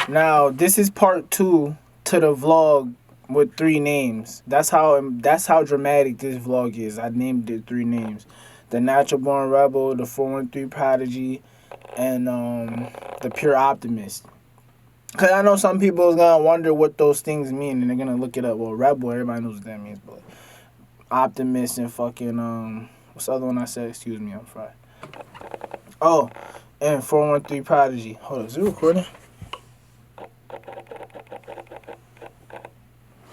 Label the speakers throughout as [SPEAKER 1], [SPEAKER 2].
[SPEAKER 1] Now, this is part 2 to the vlog with 3 names. That's how dramatic this vlog is. I named it 3 names. The Natural Born Rebel, the 413 Prodigy, and the Pure Optimist. Cause I know some people is gonna wonder what those things mean, and they're gonna look it up. Well, Rebel, everybody knows what that means, but Optimist and fucking what's the other one I said? Excuse me, I'm fried. Oh, and 413 Prodigy. Hold on, is it recording?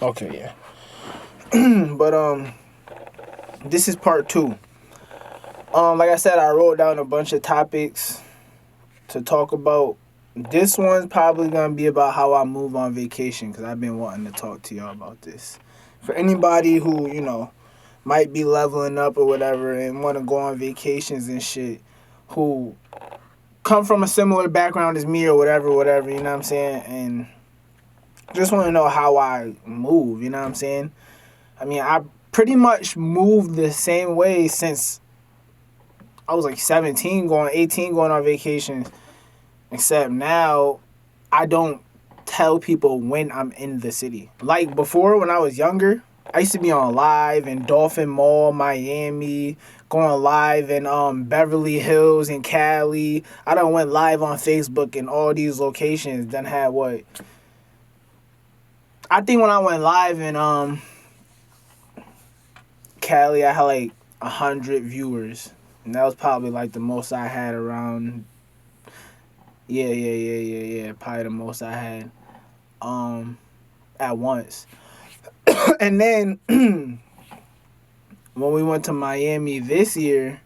[SPEAKER 1] Okay, yeah. But this is part 2. Like I said, I wrote down a bunch of topics to talk about. This one's probably gonna be about how I move on vacation, because I've been wanting to talk to y'all about this. For anybody who, might be leveling up or whatever and want to go on vacations and shit, who come from a similar background as me or whatever, you know what I'm saying? And just want to know how I move, you know what I'm saying? I mean, I pretty much moved the same way since I was like 17, 18, going on vacations. Except now, I don't tell people when I'm in the city. Like before, when I was younger, I used to be on live in Dolphin Mall, Miami, going live in Beverly Hills and Cali. I done went live on Facebook in all these locations. Done had what? I think when I went live in Cali, I had like 100 viewers. And that was probably like the most I had around. Yeah. Probably the most I had at once. And then when we went to Miami this year,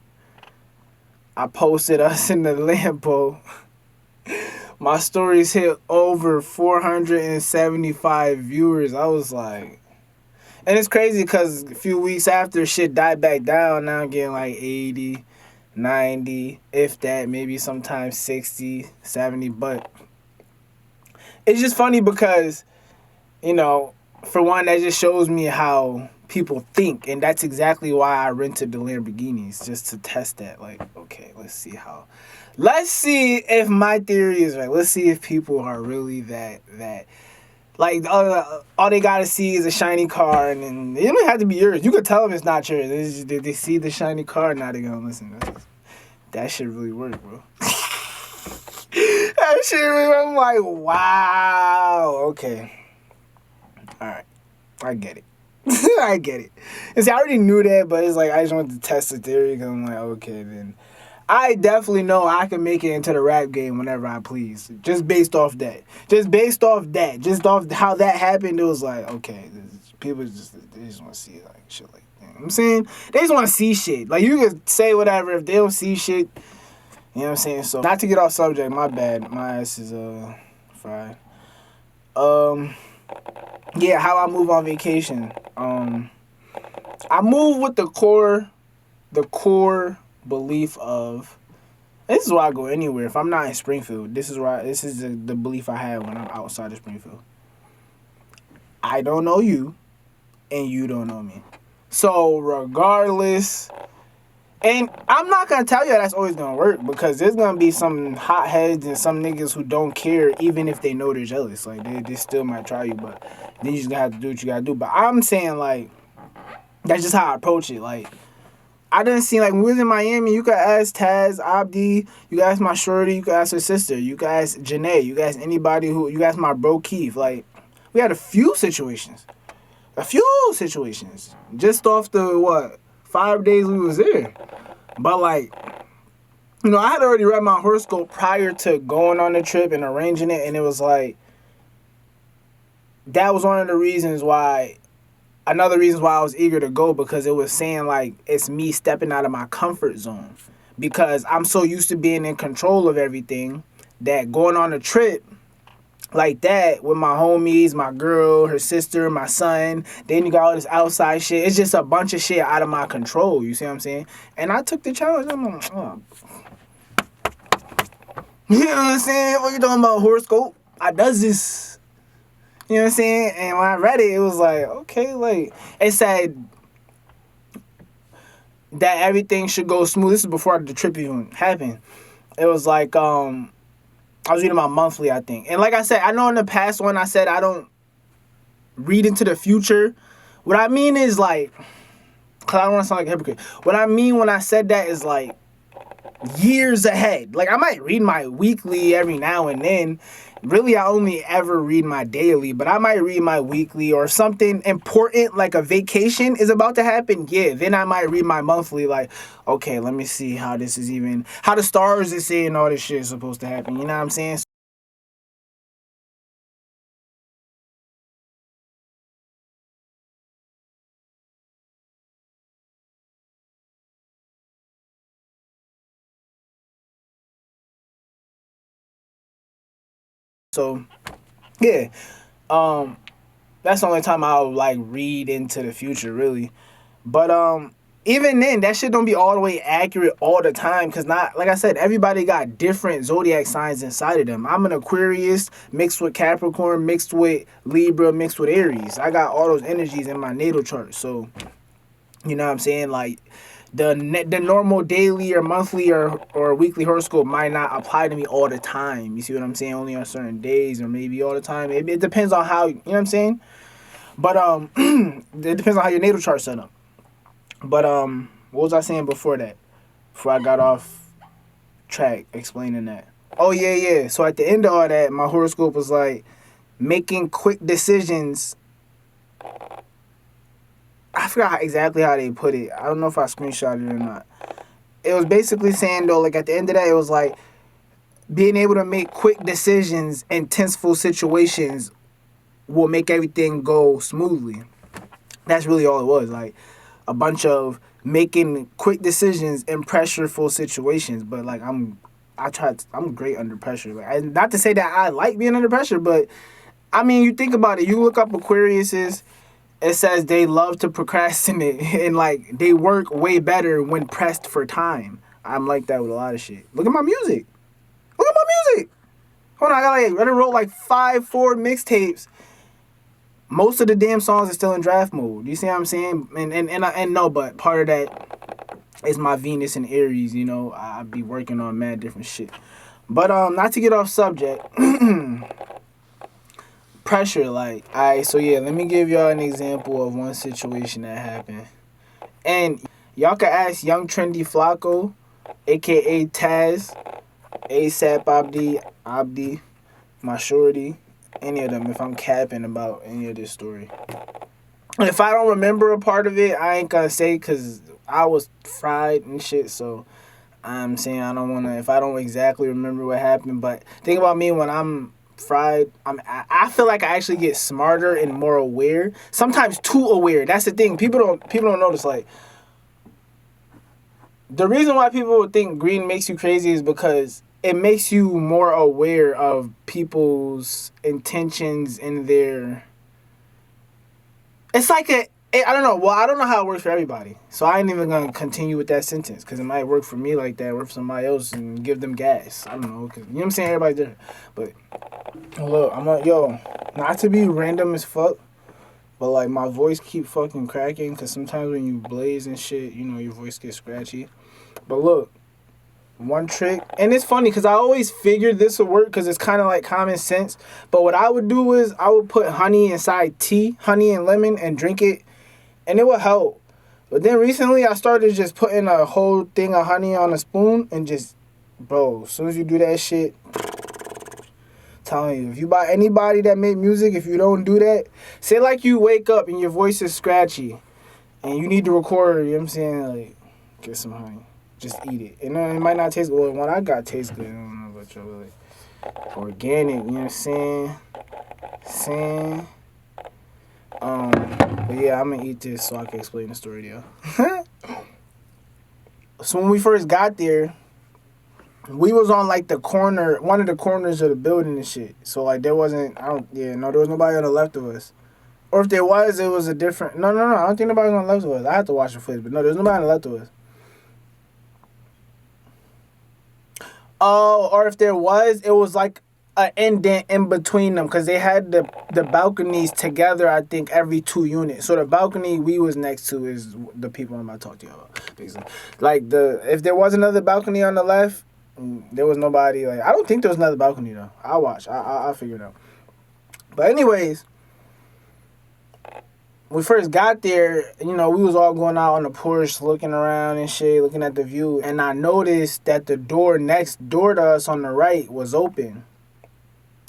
[SPEAKER 1] I posted us in the Lambo. My stories hit over 475 viewers. I was like, and it's crazy because a few weeks after, shit died back down. Now I'm getting like 80, 90, if that, maybe sometimes 60, 70. But it's just funny because, for one, that just shows me how people think. And that's exactly why I rented the Lamborghinis, just to test that. Like, okay, let's see if my theory is right. Let's see if people are really that. Like, all they gotta see is a shiny car, and then it don't have to be yours. You could tell them it's not yours. They see the shiny car, now they're gonna listen. That shit really work, bro. That shit really, I'm like, wow. Okay. Alright. I get it. I get it. And see, I already knew that, but it's like, I just wanted to test the theory, because I'm like, okay, then. I definitely know I can make it into the rap game whenever I please. Just based off that. Just off how that happened, it was like, okay, people they just want to see like shit like that. You know what I'm saying? They just want to see shit. Like, you can say whatever. If they don't see shit, you know what I'm saying? So, not to get off subject, my bad. My ass is fried. Yeah, how I move on vacation. I move with the core belief of, this is why I go anywhere. If I'm not in Springfield, this is the belief I have when I'm outside of Springfield. I don't know you, and you don't know me. So regardless, and I'm not gonna tell you that's always gonna work, because there's gonna be some hotheads and some niggas who don't care, even if they know they're jealous. Like, they still might try you, but then you just gotta have to do what you gotta do. But I'm saying, like, that's just how I approach it. Like, I didn't see, like, when we was in Miami, you could ask Taz, Abdi, you could ask my shorty, you could ask her sister, you could ask Janae, you could ask anybody you could ask my bro Keith. Like, we had a few situations. Just off the, 5 days we was there. But, like, I had already read my horoscope prior to going on the trip and arranging it, and it was like, that was one of the reasons why, another reason why I was eager to go, because it was saying, like, it's me stepping out of my comfort zone. Because I'm so used to being in control of everything that going on a trip like that with my homies, my girl, her sister, my son, then you got all this outside shit. It's just a bunch of shit out of my control. You see what I'm saying? And I took the challenge. I'm like, oh. You know what I'm saying? What you talking about, horoscope? I does this. You know what I'm saying? And when I read it, it was like, okay, like, it said that everything should go smooth. This is before the trip even happened. It was like, I was reading my monthly, I think. And like I said, I know in the past when I said I don't read into the future, what I mean is like, because I don't want to sound like a hypocrite. What I mean when I said that is like years ahead. Like I might read my weekly every now and then. Really, I only ever read my daily, but I might read my weekly, or something important like a vacation is about to happen. Yeah, then I might read my monthly. Like, okay, let me see how this is even, how the stars is saying all this shit is supposed to happen. You know what I'm saying? So yeah, um, that's the only time I'll like read into the future, really. But even then, that shit don't be all the way accurate all the time, because not, like I said, everybody got different zodiac signs inside of them. I'm an Aquarius mixed with Capricorn, mixed with Libra, mixed with Aries. I got all those energies in my natal chart. So you know what I'm saying? Like the normal daily or monthly or weekly horoscope might not apply to me all the time. You see what I'm saying? Only on certain days, or maybe all the time. It depends on how, you know what I'm saying? But it depends on how your natal chart's set up. But what was I saying before that? Before I got off track explaining that. Oh yeah, yeah. So at the end of all that, my horoscope was like making quick decisions. I forgot exactly how they put it. I don't know if I screenshotted it or not. It was basically saying though, like at the end of that, it was like being able to make quick decisions in tenseful situations will make everything go smoothly. That's really all it was. Like a bunch of making quick decisions in pressureful situations. But like I'm great under pressure. Like, not to say that I like being under pressure, but I mean, you think about it. You look up Aquariuses, it says they love to procrastinate and like they work way better when pressed for time. I'm like that with a lot of shit. Look at my music. Look at my music. Hold on, I done wrote like 4 mixtapes. Most of the damn songs are still in draft mode. You see what I'm saying? And no, but part of that is my Venus and Aries. You know, I be working on mad different shit. But not to get off subject. Pressure, like, alright, so yeah, let me give y'all an example of one situation that happened. And y'all can ask Young Trendy Flacco, aka Taz, ASAP Abdi, my shorty, any of them, if I'm capping about any of this story. If I don't remember a part of it, I ain't gonna say, because I was fried and shit, so I'm saying I don't wanna, if I don't exactly remember what happened. But think about me when I'm fried, I feel like I actually get smarter and more aware, sometimes too aware. That's the thing, people don't notice. Like, the reason why people would think green makes you crazy is because it makes you more aware of people's intentions and their, it's like I don't know. Well, I don't know how it works for everybody, so I ain't even gonna continue with that sentence, because it might work for me like that, work for somebody else, and give them gas. I don't know, because you know what I'm saying. Everybody's different, but look, I'm like, yo, not to be random as fuck, but like my voice keep fucking cracking, because sometimes when you blaze and shit, you know, your voice gets scratchy. But look, one trick, and it's funny because I always figured this would work because it's kind of like common sense. But what I would do is I would put honey inside tea, honey and lemon, and drink it, and it would help. But then recently I started just putting a whole thing of honey on a spoon and just, bro, as soon as you do that shit, telling you, if you buy anybody that make music, if you don't do that, say like you wake up and your voice is scratchy and you need to record, you know what I'm saying, like, get some honey. Just eat it. And it might not taste good. When I got taste good, I don't know about y'all, like, organic, you know what I'm saying? But yeah, I'm gonna eat this so I can explain the story to y'all. So when we first got there, we was on like the corner, one of the corners of the building and shit. So like there wasn't, there was nobody on the left of us. Or if there was, it was a different, no, I don't think nobody was on the left of us. I had to watch the footage, but no, there's nobody on the left of us. Oh, or if there was, it was like an indent in between them, because they had the balconies together, I think, every 2 units. So the balcony we was next to is the people I'm about to talk to you about, basically. Like, if there was another balcony on the left, There was nobody. Like, I don't think there was another balcony though. I'll watch. I'll figure it out. But anyways, when we first got there, we was all going out on the porch, looking around and shit, looking at the view, and I noticed that the door next door to us on the right was open.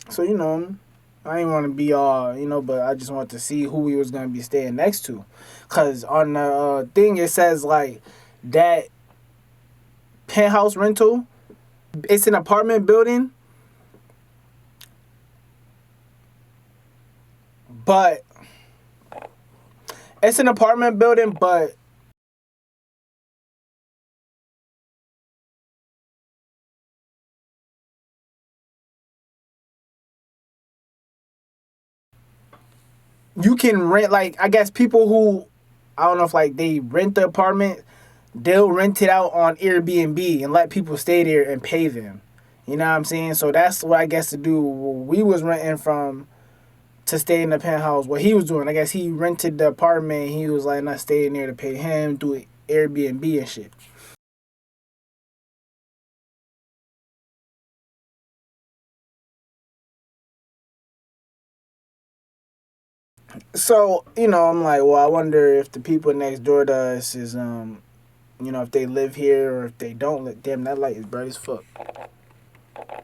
[SPEAKER 1] So I didn't want to be all, but I just wanted to see who we was gonna be staying next to, cause on the thing it says like that penthouse rental. It's an apartment building, but it's an apartment building, but you can rent, like, I guess people who, I don't know if like they rent the apartment, they'll rent it out on Airbnb and let people stay there and pay them. You know what I'm saying? So that's what I guess to do. We was renting from to stay in the penthouse. What he was doing, I guess he rented the apartment. He was letting us stay in there to pay him, do Airbnb and shit. So I'm like, well, I wonder if the people next door to us is if they live here or if they don't live. Damn, that light is bright as fuck.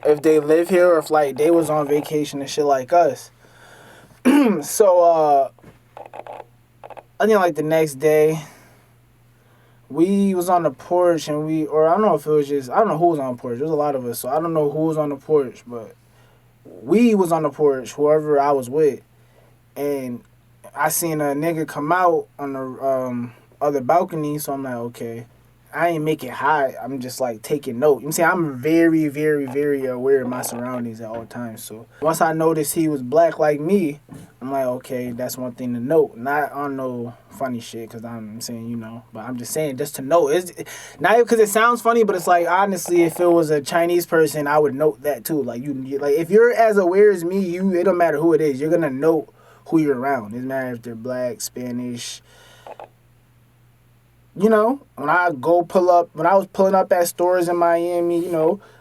[SPEAKER 1] If they live here or if like they was on vacation and shit like us. So I think like the next day we was on the porch and or I don't know if it was just, I don't know who was on the porch. There was a lot of us, so I don't know who was on the porch, but we was on the porch, whoever I was with, and I seen a nigga come out on the other balcony, so I'm like, okay. I ain't make it hot. I'm just like taking note. You see, I'm very, very, very aware of my surroundings at all times. So once I noticed he was black like me, I'm like, okay, that's one thing to note. Not on no funny shit, because I'm saying, but I'm just saying just to note. It's not because it sounds funny, but it's like, honestly, if it was a Chinese person, I would note that too. Like like if you're as aware as me, it don't matter who it is. You're gonna note who you're around. It doesn't matter if they're black, Spanish. When I when I was pulling up at stores in Miami,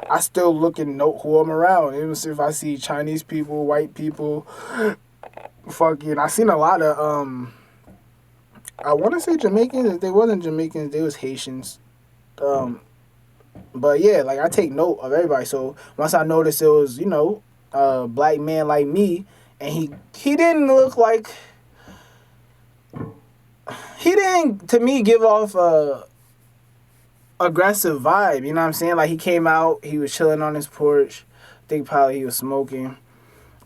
[SPEAKER 1] I still look and note who I'm around. Even if I see Chinese people, white people, fucking, I seen a lot of, I want to say Jamaicans. If they wasn't Jamaicans, they was Haitians. But yeah, like, I take note of everybody. So once I noticed it was, a black man like me, and he didn't look like, he didn't, to me, give off a aggressive vibe. You know what I'm saying? Like, he came out, he was chilling on his porch. I think probably he was smoking.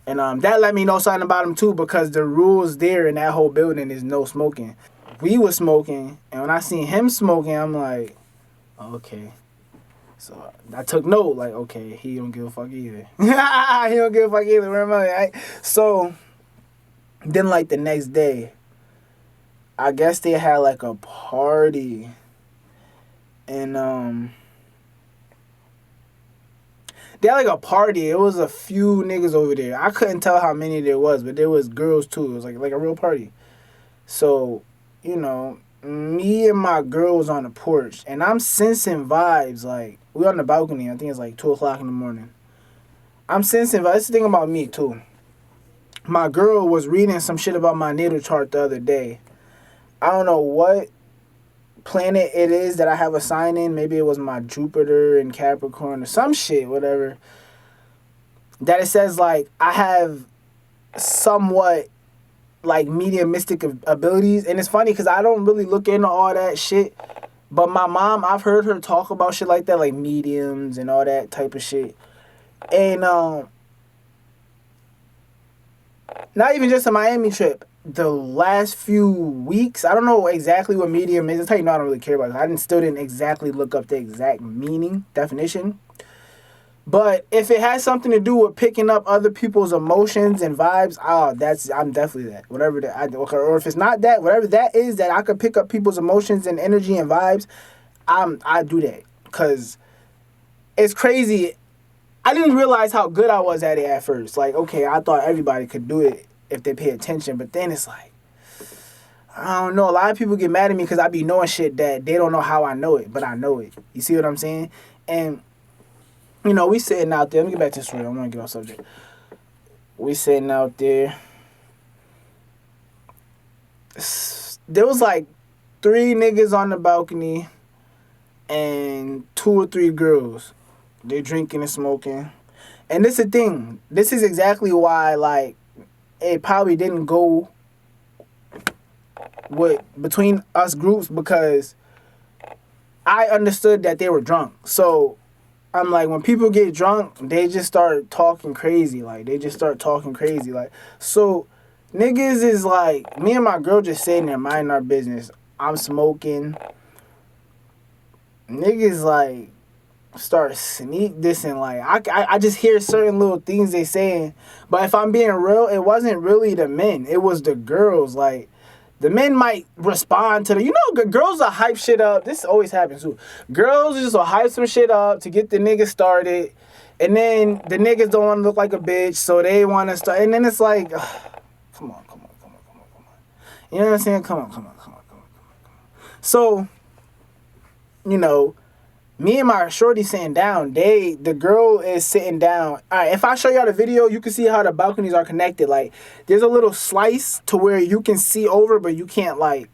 [SPEAKER 1] And that let me know something about him too, because the rules there in that whole building is no smoking. We was smoking, and when I seen him smoking, I'm like, okay. So I took note, like, okay, he don't give a fuck either. He don't give a fuck either. Where am I? Right? So then, like, the next day, I guess they had like a party, and they had like a party. It was a few niggas over there. I couldn't tell how many there was, but there was girls too. It was like a real party. So, me and my girl was on the porch, and I'm sensing vibes. Like, we on the balcony. I think it's like 2 o'clock in the morning. I'm sensing vibes. That's the thing about me too. My girl was reading some shit about my natal chart the other day. I don't know what planet it is that I have a sign in. Maybe it was my Jupiter in Capricorn or some shit, whatever. That it says, like, I have somewhat, like, mediumistic abilities. And it's funny because I don't really look into all that shit. But my mom, I've heard her talk about shit like that, like mediums and all that type of shit. And not even just a Miami trip. The last few weeks, I don't know exactly what medium is. I'll tell you, I don't really care about it. still didn't exactly look up the exact meaning, definition. But if it has something to do with picking up other people's emotions and vibes, I'm definitely that. Whatever that, or if it's not that, whatever that is, that I could pick up people's emotions and energy and vibes, I do that. Cause it's crazy. I didn't realize how good I was at it at first. Like, okay, I thought everybody could do it if they pay attention, but then it's like, I don't know. A lot of people get mad at me because I be knowing shit that they don't know how I know it, but I know it. You see what I'm saying? And we sitting out there. Let me get back to the story. I don't want to get off subject. We sitting out there. There was like 3 niggas on the balcony and 2 or 3 girls. They drinking and smoking. And this is the thing. This is exactly why, like, it probably didn't go between us groups, because I understood that they were drunk. So I'm like, when people get drunk, they just start talking crazy. Like, so niggas is like, me and my girl just sitting there minding our business. I'm smoking. Niggas like start sneak dissing. Like, I just hear certain little things they saying. But if I'm being real, it wasn't really the men. It was the girls. Like, the men might respond to girls will hype shit up. This always happens too. Girls just will hype some shit up to get the niggas started. And then the niggas don't want to look like a bitch, so they want to start. And then it's like, come on. You know what I'm saying? Come on. So, me and my shorty sitting down. The girl is sitting down. All right, if I show y'all the video, you can see how the balconies are connected. Like, there's a little slice to where you can see over, but you can't, like,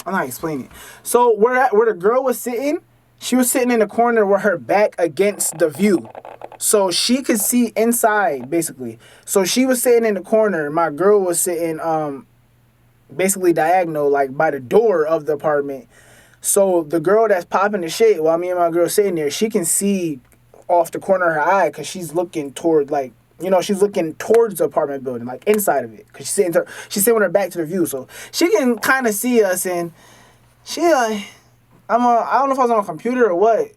[SPEAKER 1] I'm not explaining. So where the girl was sitting, she was sitting in the corner with her back against the view. So she could see inside, basically. So she was sitting in the corner. My girl was sitting basically diagonal, like by the door of the apartment. So the girl that's popping the shit while me and my girl sitting there, she can see off the corner of her eye because she's looking toward, like, she's looking towards the apartment building, like inside of it. Because she's sitting with her back to the view. So she can kind of see us, and she like, I don't know if I was on a computer or what.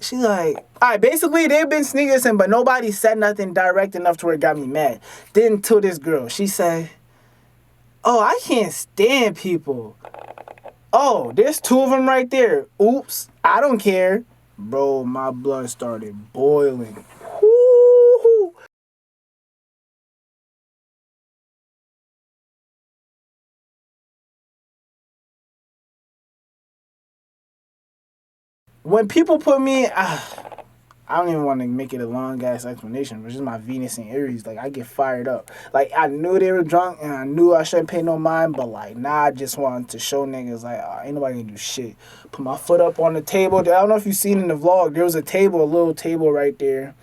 [SPEAKER 1] She like, all right, basically they've been sneaking, but nobody said nothing direct enough to where it got me mad. Then to this girl, she said, oh, I can't stand people. Oh, there's 2 of them right there. Oops, I don't care. Bro, my blood started boiling. Woo-hoo. When people put me, I don't even want to make it a long ass explanation, but just my Venus and Aries, like, I get fired up. Like, I knew they were drunk and I knew I shouldn't pay no mind, but like, nah, I just wanted to show niggas like, ain't nobody gonna do shit. Put my foot up on the table. I don't know if you seen in the vlog, there was a little table right there,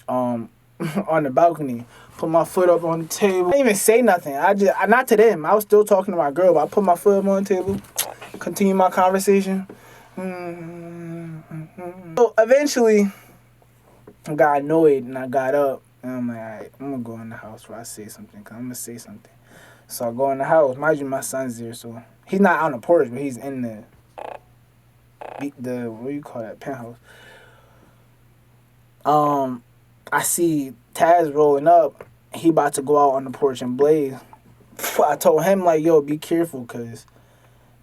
[SPEAKER 1] on the balcony. Put my foot up on the table. I didn't even say nothing. Not to them. I was still talking to my girl, but I put my foot up on the table, continue my conversation. So eventually, I got annoyed and I got up and I'm like, all right, I'm gonna go in the house where I say something, cause I'm gonna say something. So I go in the house. Mind you, my son's there, so he's not on the porch, but he's in the what do you call that, penthouse. I see Taz rolling up. He about to go out on the porch and blaze. I told him like, yo, be careful, cause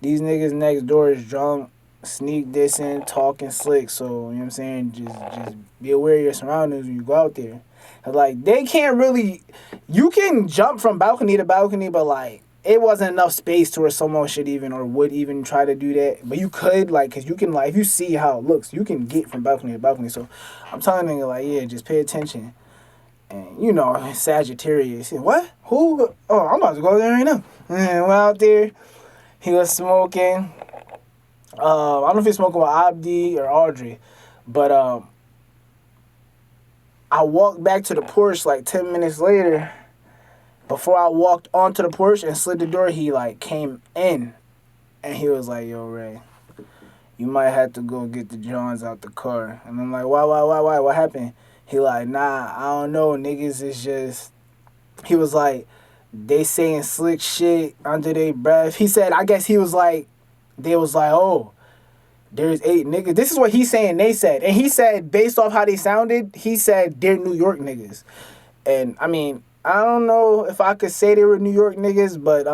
[SPEAKER 1] these niggas next door is drunk, sneak dissing, talking slick. So, you know what I'm saying? Just be aware of your surroundings when you go out there. Like, they can't really, you can jump from balcony to balcony, but like, it wasn't enough space to where someone should even or would even try to do that. But you could, like, cause you can, like, if you see how it looks, you can get from balcony to balcony. So I'm telling nigga, like, yeah, just pay attention. And Sagittarius. What? Who? Oh, I'm about to go there right now. And we're out there. He was smoking. I don't know if he's smoking with Abdi or Audrey, but I walked back to the porch like 10 minutes later. Before I walked onto the porch and slid the door, he like came in, and he was like, "Yo, Ray, you might have to go get the Johns out the car." And I'm like, "Why? What happened?" He like, "Nah, I don't know. Niggas is just." He was like, "They saying slick shit under their breath." He said, I guess he was like, they was like, "Oh, there's 8 niggas." This is what he's saying they said. And he said, based off how they sounded, he said they're New York niggas. And, I mean, I don't know if I could say they were New York niggas, but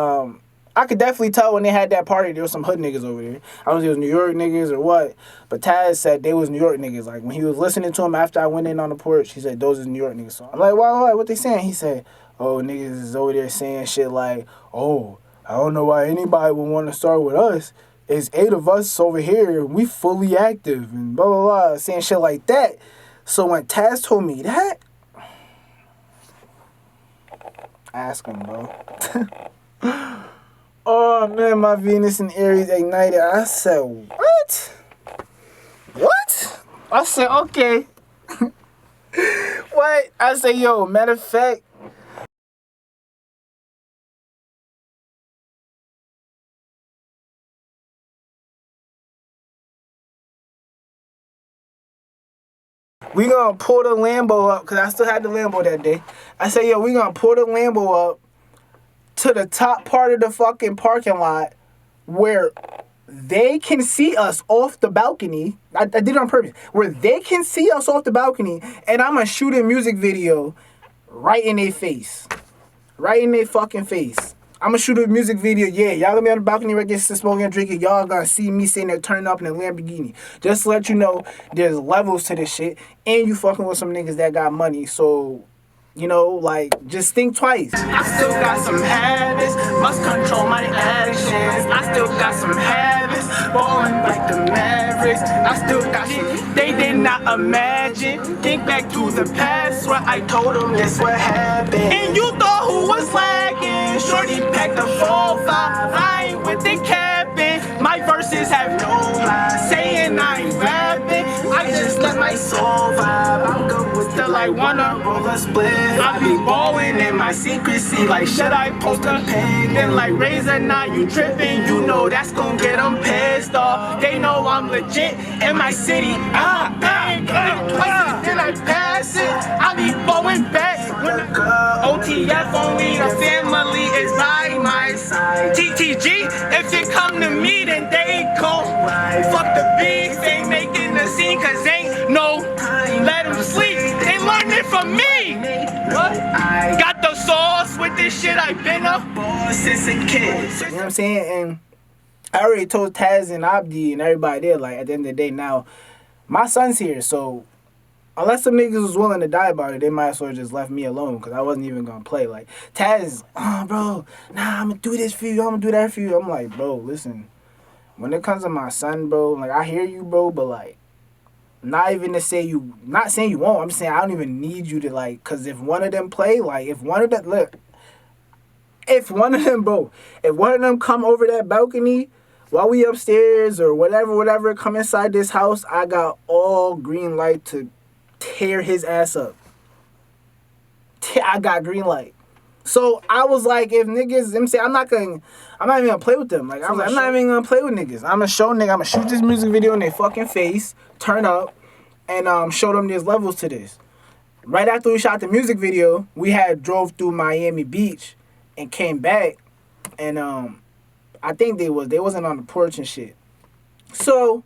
[SPEAKER 1] I could definitely tell when they had that party, there was some hood niggas over there. I don't know if it was New York niggas or what, but Taz said they was New York niggas. Like, when he was listening to him after I went in on the porch, he said, those is New York niggas. So I'm like, why? What they saying? He said, oh, niggas is over there saying shit like, oh, I don't know why anybody would want to start with us. It's 8 of us over here, we fully active, and blah, blah, blah, saying shit like that. So when Taz told me that, ask him, bro. Oh man, my Venus and Aries ignited. I said, what? What? I said, okay. What? I said, yo, matter of fact, we gonna pull the Lambo up, because I still had the Lambo that day. I said, yo, we gonna pull the Lambo up to the top part of the fucking parking lot where they can see us off the balcony. I did it on purpose. Where they can see us off the balcony, and I'm gonna shoot a music video right in their face. Right in their fucking face. I'm gonna shoot a music video. Yeah, y'all gonna be on the balcony right there smoking and drinking. Y'all gonna see me sitting there turning up in a Lamborghini. Just to let you know, there's levels to this shit. And you fucking with some niggas that got money. So, you know, like, just think twice. I still got some habits, must control my actions. I still got some habits, balling like the Mavericks. I still got some, they did not imagine. Think back to the past where I told them this what happened. And you thought who was lagging? Shorty packed the 4-5. I ain't with the cabin. My verses have no lies. Saying I ain't rapping, I just let my soul vibe. I'm good with still I wanna roll a split. I be ballin' in my secrecy. Like, should I post a pen? Then like Razor, now you trippin'. You know that's gon' get them pissed off. They know I'm legit in my city. Twice, then I pass it. I be blowing back when the OTF only. The family is by my side. TTG, if you come to me, then they gon' fuck the beats. They making the scene, cause ain't no let them sleep. They learned it from me. What? Got the sauce with this shit. I've been a boss since a kid. You know what I'm saying? And I already told Taz and Abdi and everybody there, like, at the end of the day, now, my son's here, so unless some niggas was willing to die about it, they might as well just left me alone, because I wasn't even going to play. Like, Taz, oh, bro, nah, I'm going to do this for you, I'm going to do that for you. I'm like, bro, listen, when it comes to my son, bro, like, I hear you, bro, but, like, not even to say you, not saying you won't, I'm just saying I don't even need you to, like, because if one of them play, like, if one of them, look, if one of them, bro, if one of them come over that balcony while we upstairs or whatever, come inside this house, I got all green light to tear his ass up. I got green light. So I was like, if niggas, I'm saying I'm not even gonna play with them. Like, I'm not even gonna play with niggas. I'm gonna shoot this music video in their fucking face, turn up, and show them there's levels to this. Right after we shot the music video, we had drove through Miami Beach and came back, and I think they wasn't on the porch and shit. So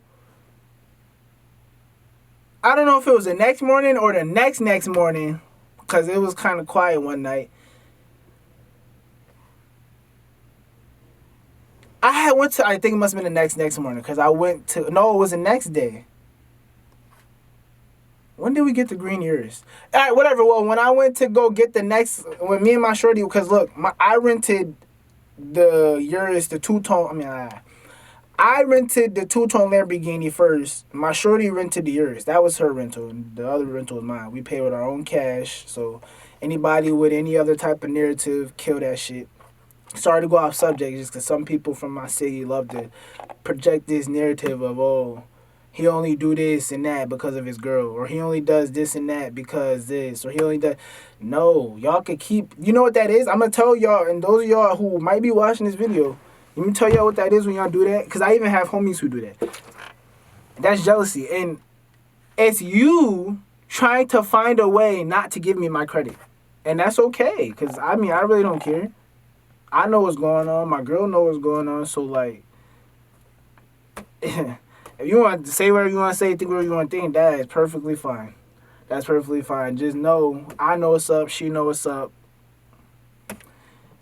[SPEAKER 1] I don't know if it was the next morning or the next morning, because it was kind of quiet one night. I think it must have been the next morning, because it was the next day. When did we get the green Urus? All right, whatever. Well, when I went to go get when me and my shorty, because look, I rented the Urus, the two-tone, I rented the two-tone Lamborghini first. My shorty rented the Urus. That was her rental. And the other rental was mine. We paid with our own cash. So anybody with any other type of narrative, kill that shit. Sorry to go off subject, just because some people from my city love to project this narrative of, oh, he only do this and that because of his girl, or he only does this and that because this, or he only does. No, y'all could keep. You know what that is? I'm gonna tell y'all, and those of y'all who might be watching this video, let me tell y'all what that is when y'all do that, because I even have homies who do that. That's jealousy, and it's you trying to find a way not to give me my credit, and that's okay, because I really don't care. I know what's going on. My girl knows what's going on. So, like, if you want to say whatever you want to say, think whatever you want to think, that is perfectly fine. That's perfectly fine. Just know, I know what's up. She know what's up.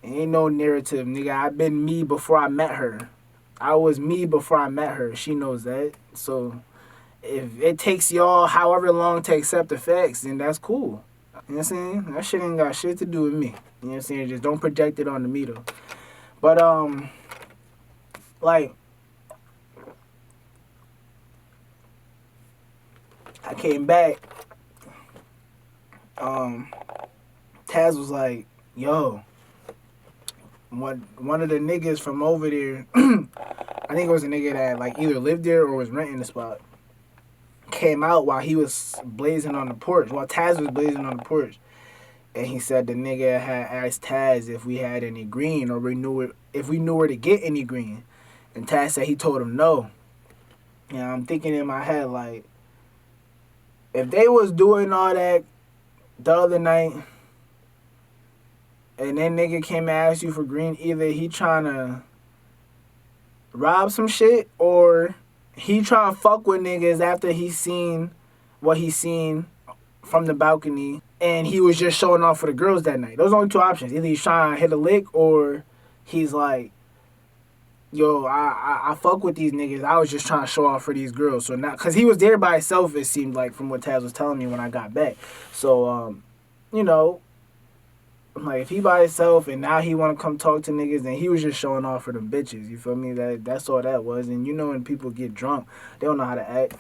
[SPEAKER 1] Ain't no narrative, nigga. I've been me before I met her. I was me before I met her. She knows that. So, if it takes y'all however long to accept the facts, then that's cool. You know what I'm saying? That shit ain't got shit to do with me. You know what I'm saying? Just don't project it onto me, though. But, like, I came back, Taz was like, yo, one of the niggas from over there, I think it was a nigga that like either lived there or was renting the spot, came out while he was blazing on the porch, while Taz was blazing on the porch. And he said the nigga had asked Taz if we had any green or if we knew where to get any green. And Taz said he told him no. And I'm thinking in my head, like, if they was doing all that the other night and then nigga came and asked you for green, either he trying to rob some shit or he trying to fuck with niggas after he seen what he seen from the balcony and he was just showing off for the girls that night. Those are only two options. Either he's trying to hit a lick or he's like, yo, I fuck with these niggas. I was just trying to show off for these girls. So now, because he was there by himself, it seemed like, from what Taz was telling me when I got back. So, you know, like, if he by himself and now he want to come talk to niggas, then he was just showing off for them bitches. You feel me? That's all that was. And you know when people get drunk, they don't know how to act.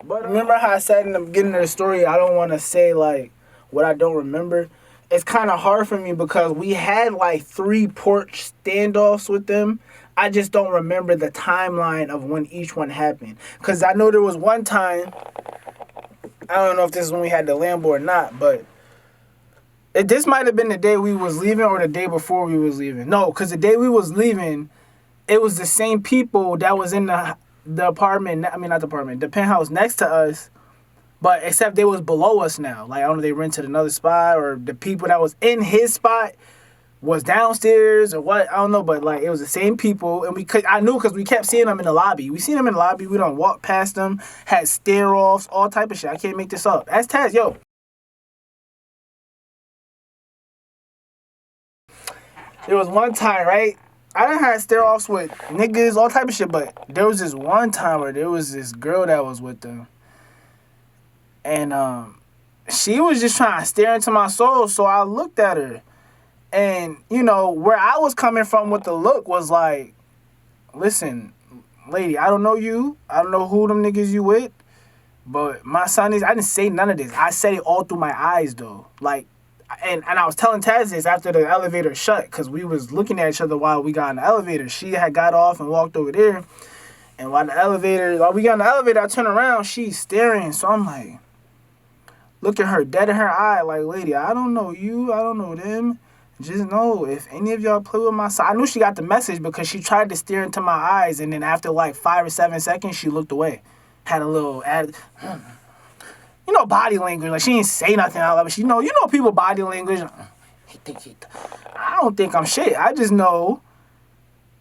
[SPEAKER 1] But remember how I said in the beginning of the story, I don't want to say, like, what I don't remember? It's kind of hard for me because we had, like, 3 porch standoffs with them. I just don't remember the timeline of when each one happened. Because I know there was one time, I don't know if this is when we had the Lambo or not, but this might have been the day we was leaving or the day before we was leaving. No, because the day we was leaving, it was the same people that was in the apartment, I mean, not the apartment, the penthouse next to us, but except they was below us now. Like, I don't know, they rented another spot or the people that was in his spot was downstairs or what, I don't know, but like it was the same people, and I knew because we kept seeing them in the lobby. We seen them in the lobby. We don't walk past them, had stare offs, all type of shit. I can't make this up. That's Taz, yo. There was one time, right? I done had stare offs with niggas, all type of shit, but there was this one time where there was this girl that was with them, and she was just trying to stare into my soul, so I looked at her. And, you know, where I was coming from with the look was like, listen, lady, I don't know you. I don't know who them niggas you with. But my son is, I didn't say none of this. I said it all through my eyes, though. Like, and I was telling Taz this after the elevator shut because we was looking at each other while we got in the elevator. She had got off and walked over there. And while we got in the elevator, I turned around, she's staring. So I'm like, look at her, dead in her eye. Like, lady, I don't know you. I don't know them. Just know, if any of y'all play with my son. I knew she got the message because she tried to stare into my eyes, and then after like 5 or 7 seconds, she looked away. Had a little, you know, body language. Like, she didn't say nothing out loud, but you know people body language. I don't think I'm shit. I just know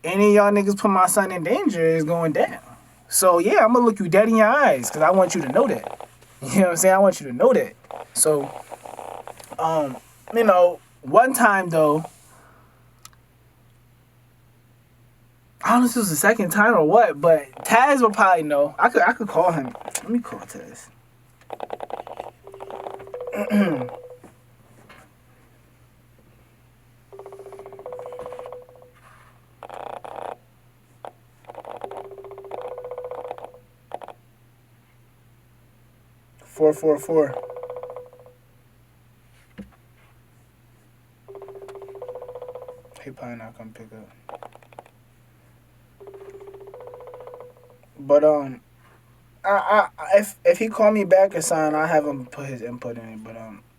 [SPEAKER 1] any of y'all niggas put my son in danger is going down. So, yeah, I'm going to look you dead in your eyes because I want you to know that. You know what I'm saying? I want you to know that. So, you know, one time, though, I don't know if this was the second time or what, but Taz will probably know. I could call him. Let me call Taz. 444. He probably not gonna pick up. But if he call me back or something, I'll have him put his input in it. But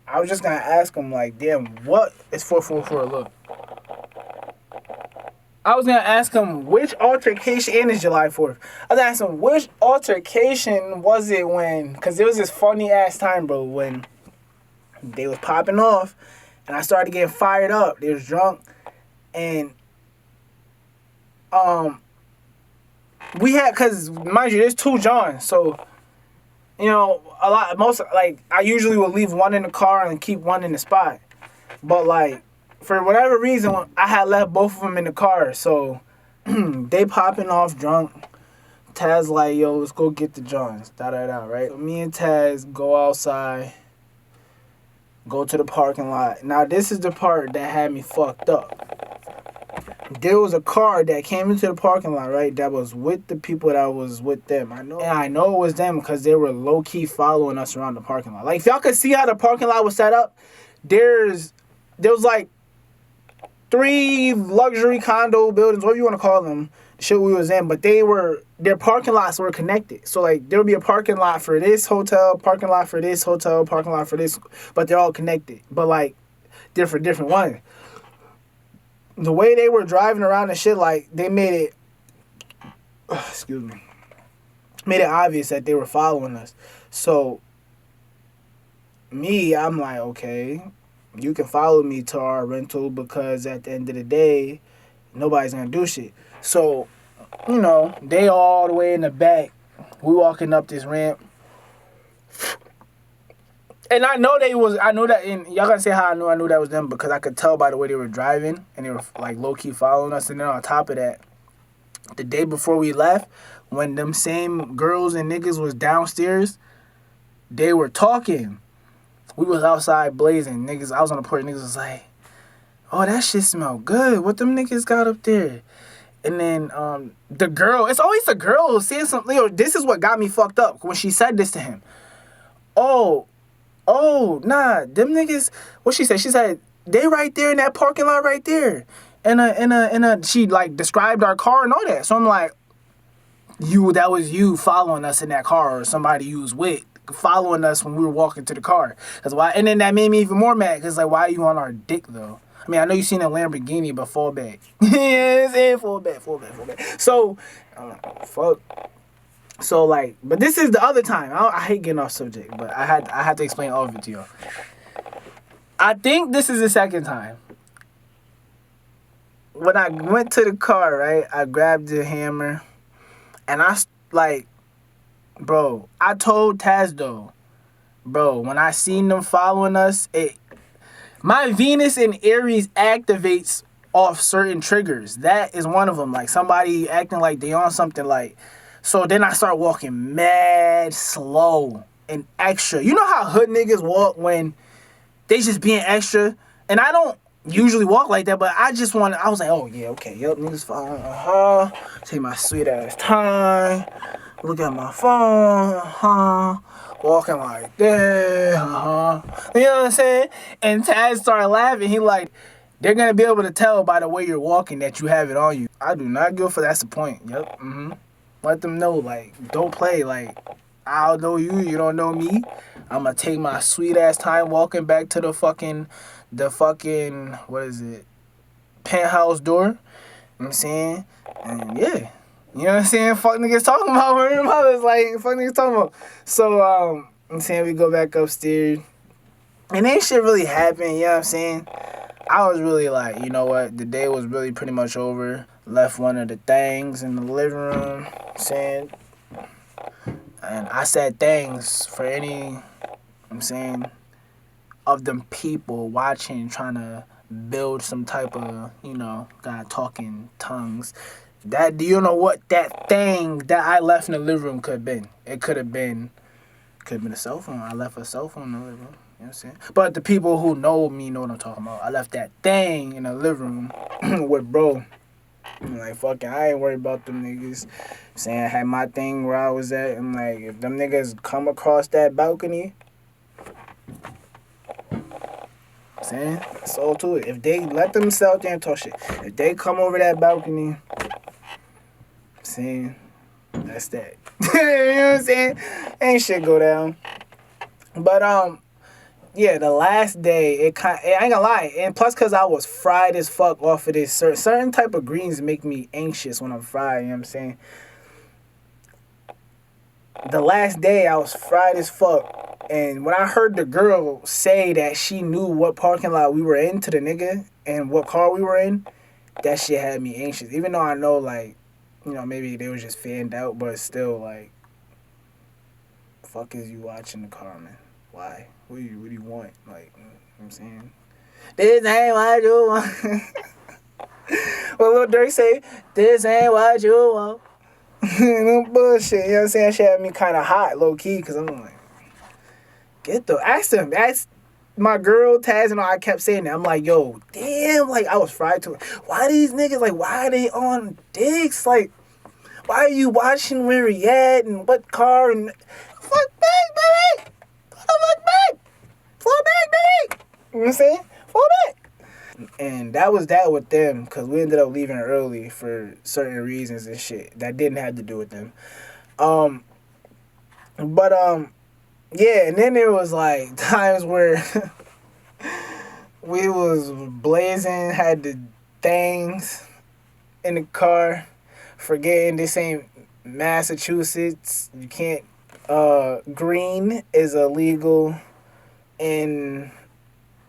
[SPEAKER 1] I was just gonna ask him, like, damn, what is 444? Look, I was gonna ask him which altercation, and it's July 4th. I was gonna ask him which altercation was it when, cause it was this funny ass time, bro, when they was popping off, and I started getting fired up. They was drunk, and we had, cause mind you, there's 2 Johns, so you know I usually would leave one in the car and keep one in the spot, but like, for whatever reason, I had left both of them in the car. So they popping off drunk. Taz like, yo, let's go get the Johns. Right? So me and Taz go outside, go to the parking lot. Now, this is the part that had me fucked up. there was a car that came into the parking lot, right? That was with the people that was with them. I know it was them because they were low key following us around the parking lot. Like if y'all could see how the parking lot was set up, there was like 3 luxury condo buildings, whatever you want to call them, the shit we was in, but their parking lots were connected. So like there would be a parking lot for this hotel, parking lot for this hotel, parking lot for this, but they're all connected. But like different ones. The way they were driving around and shit, like they made it made it obvious that they were following us. So I'm like, okay, you can follow me to our rental because at the end of the day, nobody's gonna do shit. So, they all the way in the back. We walking up this ramp. And I know that, and y'all gonna say how I knew that was them because I could tell by the way they were driving and they were like low key following us. And then on top of that, the day before we left, when them same girls and niggas was downstairs, they were talking. We was outside blazing. Niggas, I was on the porch. Niggas was like, "Oh, that shit smell good. What them niggas got up there?" And then the girl, it's always the girl who says something. This is what got me fucked up when she said this to him. Oh, nah, them niggas. What she said? She said they right there in that parking lot right there. And she like described our car and all that. So I'm like, that was you following us in that car, or somebody you was with following us when we were walking to the car. That's why. And then that made me even more mad because like, why are you on our dick though? I mean, I know you seen a Lamborghini, but fall back. Yeah, fall back. So, fuck. So like, but this is the other time. I hate getting off subject, but I had to explain all of it to y'all. I think this is the second time. When I went to the car, right, I grabbed the hammer, and I told Taz though, bro, when I seen them following us, my Venus and Aries activates off certain triggers. That is one of them. Like somebody acting like they on something like. So then I start walking mad slow and extra. You know how hood niggas walk when they just being extra? And I don't usually walk like that, but I was like, oh yeah, okay, yep, niggas following, take my sweet ass time, look at my phone, walking like that, You know what I'm saying? And Taz started laughing. He like, they're gonna be able to tell by the way you're walking that you have it on you. I do not give a fuck. That's the point. Yep. Let them know, like, don't play. Like, I don't know you. You don't know me. I'm gonna take my sweet ass time walking back to the fucking, what is it? Penthouse door. You know what I'm saying? And yeah. You know what I'm saying? Fuck niggas talking about. Where your mother's like, fuck niggas talking about. So, I'm saying we go back upstairs. And ain't shit really happened. You know what I'm saying? I was really like, you know what? The day was really pretty much over. Left one of the things in the living room, saying, and I said things for any, of them people watching, trying to build some type of, God talking tongues. That, you know what that thing that I left in the living room could have been. It could have been a cell phone. I left a cell phone in the living room. You know what I'm saying? But the people who know me know what I'm talking about. I left that thing in the living room with bro. I'm like, fucking, I ain't worried about them niggas. Saying I had my thing where I was at. I'm like, if them niggas come across that balcony, saying, it's all to it. If they let them sit out there and talk shit, if they come over that balcony, saying, that's that. You know what I'm saying? Ain't shit go down. But, yeah, the last day, I ain't gonna lie, and plus because I was fried as fuck off of this, certain type of greens make me anxious when I'm fried, you know what I'm saying? The last day, I was fried as fuck, and when I heard the girl say that she knew what parking lot we were in to the nigga, and what car we were in, that shit had me anxious, even though I know, like, maybe they was just fanned out, but still, like, fuck is you watching the car, man? Why? What do you want? Like, you know what I'm saying? This ain't what you want. What Lil Durk say? This ain't what you want. No bullshit. You know what I'm saying? That shit had me kind of hot, low key, because I'm like, ask my girl Taz and I kept saying that. I'm like, yo, damn, like I was fried to it. Why these niggas, like, why are they on dicks? Like, why are you watching where he at and what car and fuck back, baby. Fuck back. Fall back, baby. You know what I'm saying? Fall back. And that was that with them, because we ended up leaving early for certain reasons and shit that didn't have to do with them. But yeah, and then there was like times where we was blazing, had the things in the car, forgetting this ain't Massachusetts. You can't green is illegal in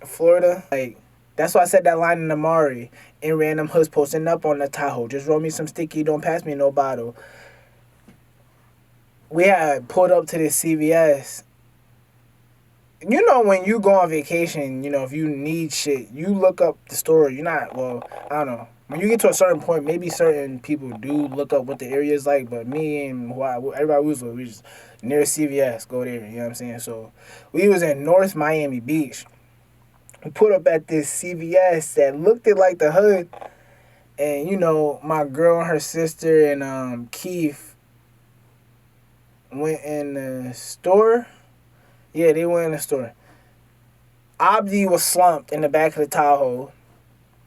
[SPEAKER 1] Florida. Like, that's why I said that line in Amari in random hoods posting up on the Tahoe. Just roll me some sticky, don't pass me no bottle. We had pulled up to this CVS. You know, when you go on vacation, you know, if you need shit, you look up the store. You're not, well, I don't know. When you get to a certain point, maybe certain people do look up what the area is like, but me and everybody was with, we just near CVS, go there, you know what I'm saying? So we was in North Miami Beach. We put up at this CVS that looked it like the hood, and, you know, my girl and her sister and Keith went in the store. Yeah, they went in the store. Abdi was slumped in the back of the Tahoe.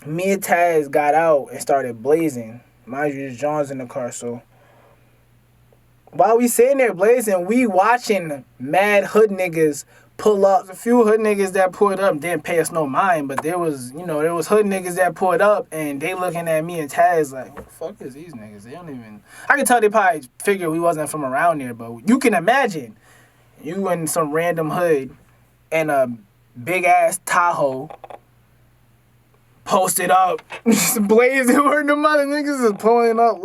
[SPEAKER 1] Me and Taz got out and started blazing. Mind you, John's in the car, so while we sitting there blazing, we watching mad hood niggas pull up. A few hood niggas that pulled up didn't pay us no mind, but there was hood niggas that pulled up and they looking at me and Taz like, what the fuck is these niggas? They don't even... I can tell they probably figured we wasn't from around there, but you can imagine you in some random hood and a big ass Tahoe posted up, blazing where the mother niggas is pulling up,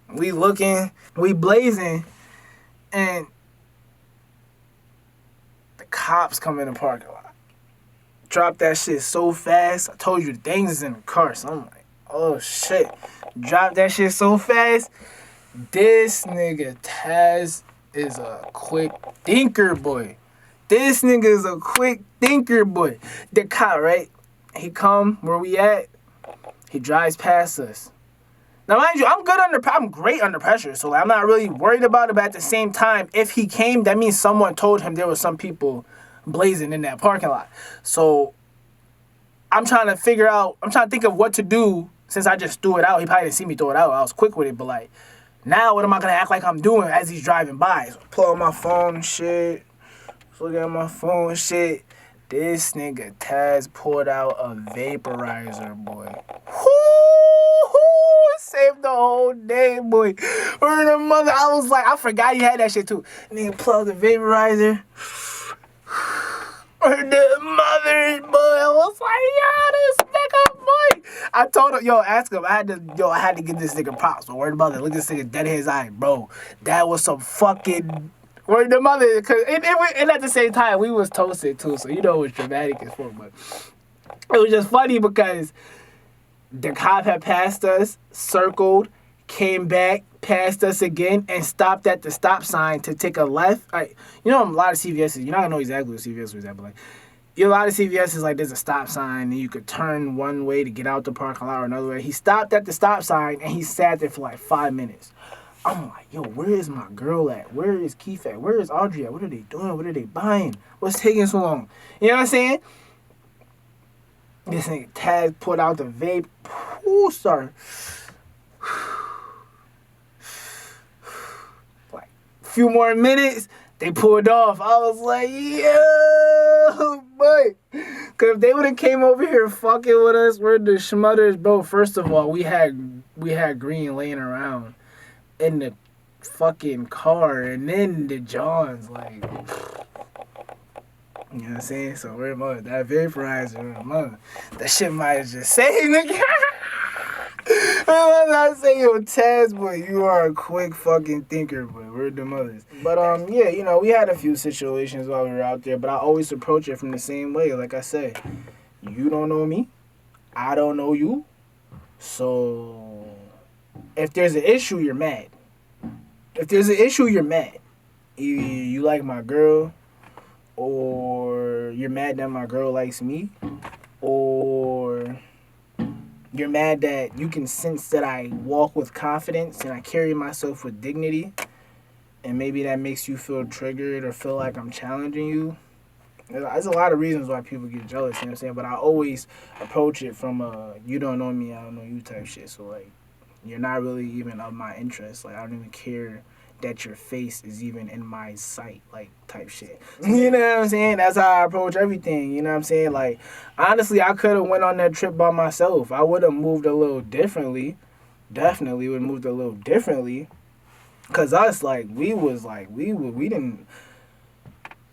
[SPEAKER 1] we blazing, and the cops come in the parking lot. Drop that shit so fast. I told you the things is in the car, so I'm like, oh shit. Drop that shit so fast. This nigga Taz is a quick thinker, boy. This nigga is a quick thinker, boy. The cop, right? He come where we at. He drives past us. Now, mind you, I'm great under pressure, so I'm not really worried about it. But at the same time, if he came, that means someone told him there was some people blazing in that parking lot. So I'm trying to think of what to do since I just threw it out. He probably didn't see me throw it out. I was quick with it, but like, now what am I gonna act like I'm doing as he's driving by? So pull out my phone and shit. Look at my phone and shit. This nigga Taz pulled out a vaporizer, boy. Whoo! Saved the whole day, boy. Or the mother, I was like, I forgot he had that shit too. Nigga pulled out the vaporizer. Or the mother, boy. I was like, yo, this nigga, boy. I told him, yo, ask him. I had to give this nigga props. But worried about it. Look at this nigga dead in his eye, bro. That was some fucking... Word the mother, and at the same time, we was toasted too, so you know it was dramatic as fuck, but it was just funny because the cop had passed us, circled, came back, passed us again, and stopped at the stop sign to take a left. Like, you know, a lot of CVS's, you're not gonna know exactly what CVS was at, but like, a lot of CVS's, like, there's a stop sign, and you could turn one way to get out the parking lot or another way. He stopped at the stop sign, and he sat there for like 5 minutes. I'm like, yo, where is my girl at? Where is Keith at? Where is Audrey at? What are they doing? What are they buying? What's taking so long? You know what I'm saying? This nigga Taz put out the vape. Ooh, sorry. Like, a few more minutes, they pulled off. I was like, yo, boy. Because if they would have came over here fucking with us, we're the schmutters, bro. First of all, we had green laying around in the fucking car, and then the Johns, like, you know what I'm saying? So where am I? That vaporizer, that shit might have just saved nigga. I'm not saying, yo, Taz, boy, you are a quick fucking thinker, boy. We're the mothers. But yeah, you know, we had a few situations while we were out there, but I always approach it from the same way. Like I said, you don't know me, I don't know you, so if there's an issue, you're mad. If there's an issue, you're mad. You like my girl, or you're mad that my girl likes me, or you're mad that you can sense that I walk with confidence and I carry myself with dignity, and maybe that makes you feel triggered or feel like I'm challenging you. There's a lot of reasons why people get jealous, you know what I'm saying? But I always approach it from a you don't know me, I don't know you type shit. So, like, you're not really even of my interest. Like, I don't even care that your face is even in my sight, like, type shit. You know what I'm saying? That's how I approach everything, you know what I'm saying? Like, honestly, I could have went on that trip by myself. I would have moved a little differently. Definitely would have moved a little differently. Cause us, like, we didn't.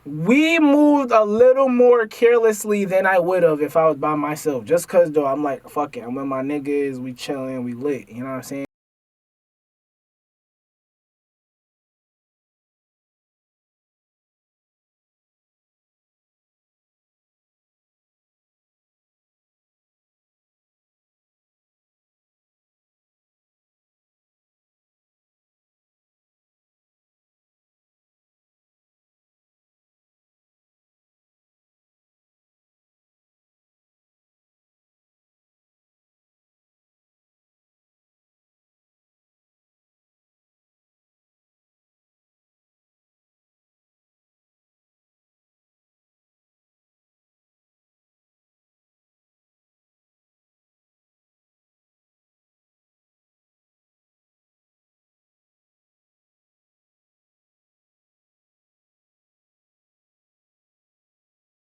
[SPEAKER 1] We moved a little more carelessly than I would have if I was by myself. Just cause though I'm like, fuck it, I'm with my niggas, we chilling, we lit. You know what I'm saying?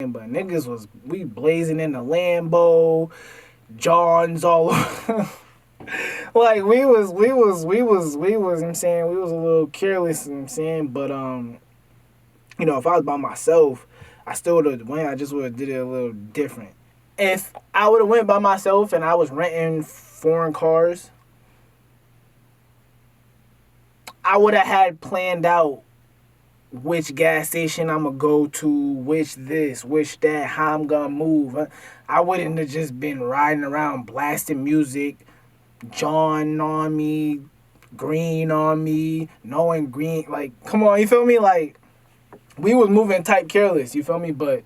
[SPEAKER 1] But niggas we blazing in the Lambo, Johns all over. Like you know what I'm saying, we was a little careless, you know what I'm saying, but you know, if I was by myself, I still would have went. I just would have did it a little different. If I would have went by myself and I was renting foreign cars, I would have had planned out which gas station I'm gonna go to, which this, which that, how I'm gonna move. I wouldn't have just been riding around blasting music, John on me, green on me, knowing green. Like, come on, you feel me? Like, we was moving type careless, you feel me? But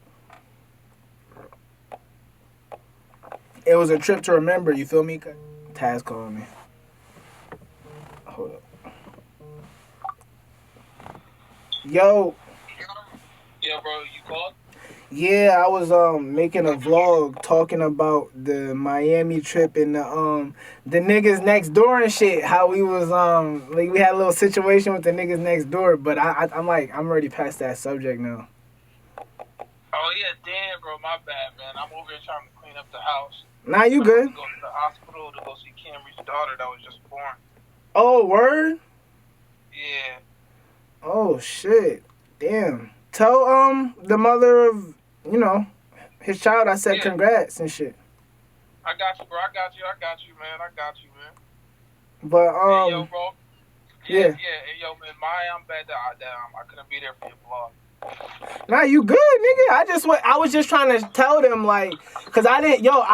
[SPEAKER 1] it was a trip to remember, you feel me? Taz calling me. Hold up. Yo.
[SPEAKER 2] Yeah, bro, you called?
[SPEAKER 1] Yeah, I was making a vlog talking about the Miami trip and the niggas next door and shit. How we was like we had a little situation with the niggas next door, but I'm already past that subject now.
[SPEAKER 2] Oh yeah, damn, bro, my bad, man. I'm over here trying to clean up the house.
[SPEAKER 1] Nah, you good?
[SPEAKER 2] To go to the hospital to go see Camry's daughter that was just born.
[SPEAKER 1] Oh, word?
[SPEAKER 2] Yeah.
[SPEAKER 1] Oh shit. Damn. Tell the mother of, you know, his child I said congrats and shit.
[SPEAKER 2] I got you, bro. I got you, man. Man.
[SPEAKER 1] But
[SPEAKER 2] hey, yo, bro.
[SPEAKER 1] Yeah.
[SPEAKER 2] Hey, yo, man. I'm bad that I couldn't be there for your vlog.
[SPEAKER 1] Nah, you good, nigga. I was just trying to tell them, like, cause I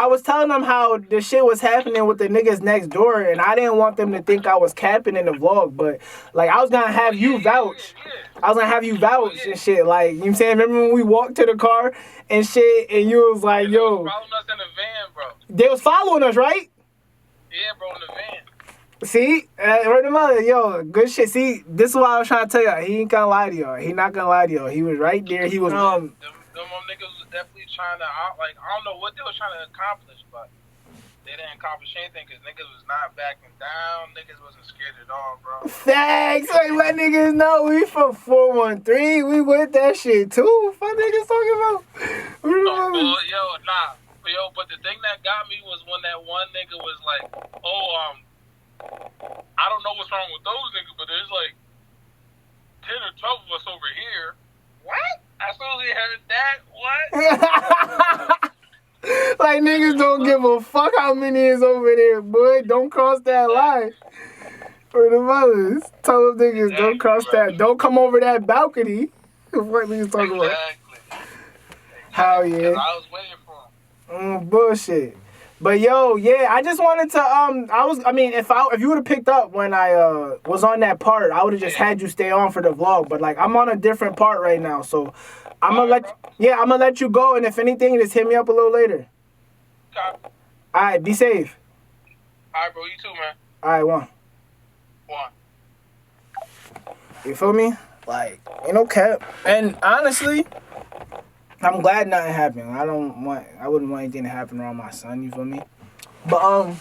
[SPEAKER 1] was telling them how the shit was happening with the niggas next door, and I didn't want them to think I was capping in the vlog, but like I was gonna have you vouch. I was gonna have you vouch and shit, like, you know what I'm saying? Remember when we walked to the car and shit, and you was like, yo.
[SPEAKER 2] They was following us in the van, bro.
[SPEAKER 1] They was following us, right?
[SPEAKER 2] Yeah, bro, in the van.
[SPEAKER 1] See, word of mother, yo, good shit. See, this is what I was trying to tell y'all. He ain't gonna lie to y'all. He not gonna lie to y'all. He was right there. He was
[SPEAKER 2] Them niggas was definitely trying to I don't know what they were trying to accomplish, but they didn't accomplish anything because niggas was not backing down. Niggas wasn't scared at all, bro.
[SPEAKER 1] Thanks. Like, let niggas know we from 413. We with that shit too. What niggas talking about?
[SPEAKER 2] But the thing that got me was when that one nigga was like, I don't know what's wrong with those niggas, but there's like 10 or 12 of us over here. What? As soon as he heard that, what?
[SPEAKER 1] Like, niggas don't give a fuck how many is over there, boy. Don't cross that line. For the mothers. Tell them niggas, don't cross that. Don't come over that balcony. What niggas talking about? How, yeah.
[SPEAKER 2] I was waiting for him.
[SPEAKER 1] Bullshit. But yo, yeah, I just wanted to if you would have picked up when I was on that part, I would have just had you stay on for the vlog. But like I'm on a different part right now, so I'm gonna let you go, and if anything, just hit me up a little later.
[SPEAKER 2] Copy.
[SPEAKER 1] All right, be safe.
[SPEAKER 2] All right, bro. You too, man.
[SPEAKER 1] All right, one. You feel me? Like, ain't no cap. And honestly, I'm glad nothing happened. I wouldn't want anything to happen around my son. You feel me? But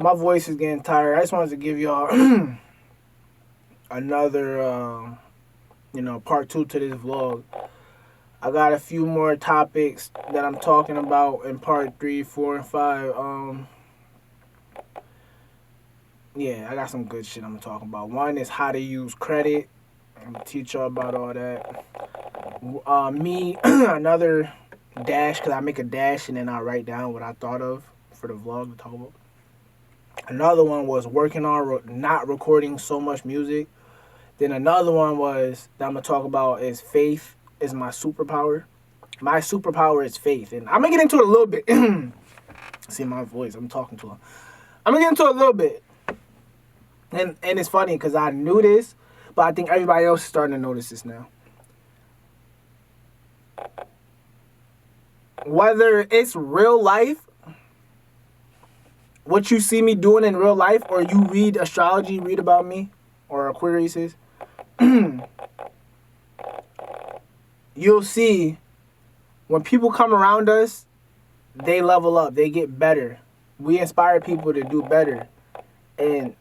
[SPEAKER 1] my voice is getting tired. I just wanted to give y'all another, part 2 to this vlog. I got a few more topics that I'm talking about in part 3, 4, and 5. Yeah, I got some good shit I'm gonna talk about. One is how to use credit. I'm gonna teach y'all about all that. Another dash, because I make a dash and then I write down what I thought of for the vlog to talk about. Another one was working on not recording so much music. Then another one was that I'm gonna talk about is faith is my superpower. My superpower is faith, and I'm gonna get into it a little bit. See my voice, I'm talking to him. I'm gonna get into it a little bit, and it's funny because I knew this, but I think everybody else is starting to notice this now. Whether it's real life, what you see me doing in real life, or you read astrology, read about me, or Aquarius, you'll see when people come around us, they level up, they get better. We inspire people to do better. And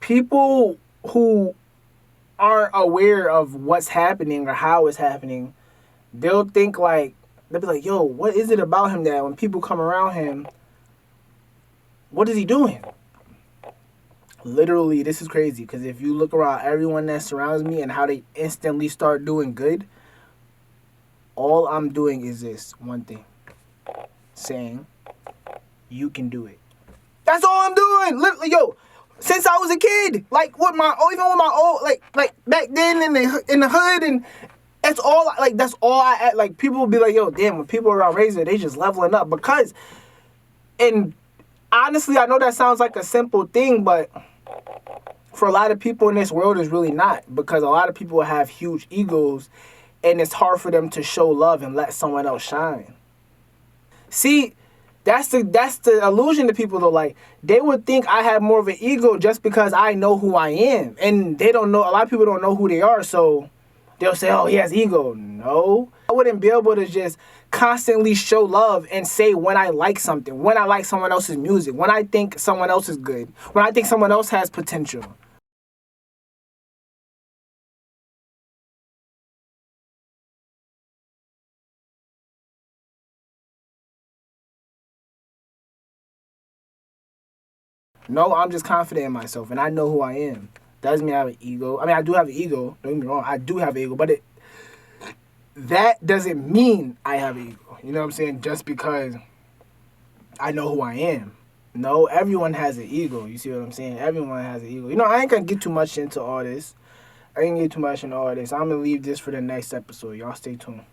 [SPEAKER 1] people who aren't aware of what's happening or how it's happening, they'll be like, yo, what is it about him that when people come around him, what is he doing? Literally, this is crazy, because if you look around everyone that surrounds me and how they instantly start doing good, all I'm doing is this one thing. Saying, you can do it. That's all I'm doing. Literally, yo, since I was a kid, even with my old, like back then in the hood, and that's all I, like, people will be like, yo, damn, when people around Razor, they just leveling up, because, and honestly, I know that sounds like a simple thing, but for a lot of people in this world, it's really not, because a lot of people have huge egos, and it's hard for them to show love and let someone else shine. See, that's the illusion to people, though. Like, they would think I have more of an ego just because I know who I am, and they don't know. A lot of people don't know who they are, so they'll say, oh, he has ego. No, I wouldn't be able to just constantly show love and say when I like something, when I like someone else's music, when I think someone else is good, when I think someone else has potential. No, I'm just confident in myself, and I know who I am. Doesn't mean I have an ego. I mean, I do have an ego. Don't get me wrong. I do have an ego, but that doesn't mean I have an ego. You know what I'm saying? Just because I know who I am. No, everyone has an ego. You see what I'm saying? Everyone has an ego. I ain't gonna get too much into all this. I'm gonna leave this for the next episode. Y'all stay tuned.